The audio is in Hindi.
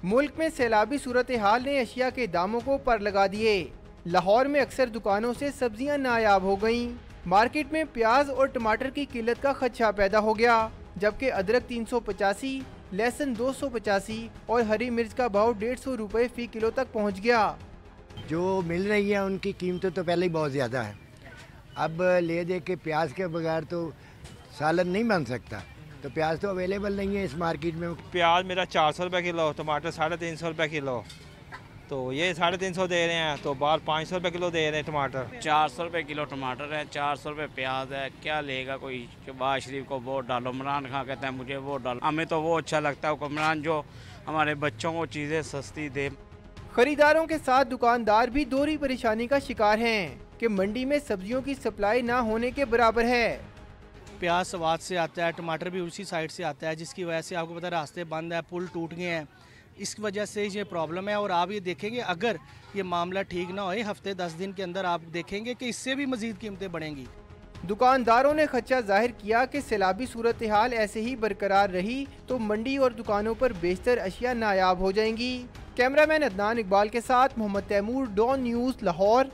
मुल्क में सैलाबी सूरत हाल ने अशिया के दामों को पर लगा दिए। लाहौर में अक्सर दुकानों से सब्जियां नायाब हो गईं। मार्केट में प्याज और टमाटर की किल्लत का खदशा पैदा हो गया, जबकि अदरक 385, लहसुन 285 और हरी मिर्च का भाव 150 रुपए फी किलो तक पहुँच गया। जो मिल रही है उनकी कीमतें तो पहले ही बहुत ज़्यादा है। अब ले दे के प्याज के बगैर तो सालन नहीं बन सकता, तो प्याज तो अवेलेबल नहीं है इस मार्केट में। प्याज मेरा 400 रुपये किलो, टमाटर 350 रुपये किलो, तो ये 350 दे रहे हैं, तो बाहर 500 रुपये किलो दे रहे हैं टमाटर। 400 रुपये किलो टमाटर है, 400 रुपये प्याज है। क्या लेगा कोई? शहबाज शरीफ को वोट डालो, इमरान खान कहता है मुझे वोट डालो। हमें तो वो अच्छा लगता है हुक्मरान जो हमारे बच्चों को चीज़ें सस्ती दे। खरीदारों के साथ दुकानदार भी दोहरी परेशानी का शिकार हैं कि मंडी में सब्जियों की सप्लाई ना होने के बराबर है। प्याज सवात से आता है, टमाटर भी उसी साइड से आता है, जिसकी वजह से आपको पता है रास्ते बंद है, पुल टूट गए हैं, इस वजह से ये प्रॉब्लम है। और आप ये देखेंगे अगर ये मामला ठीक ना होए, हफ्ते 10 दिन के अंदर आप देखेंगे कि इससे भी मजीद कीमतें बढ़ेंगी। दुकानदारों ने खदशा जाहिर किया कि सैलाबी सूरत हाल ऐसे ही बरकरार रही तो मंडी और दुकानों पर बेशतर अशिया नायाब हो जाएंगी। कैमरामैन अदनान इकबाल के साथ मोहम्मद तैमूर, डॉन न्यूज़, लाहौर।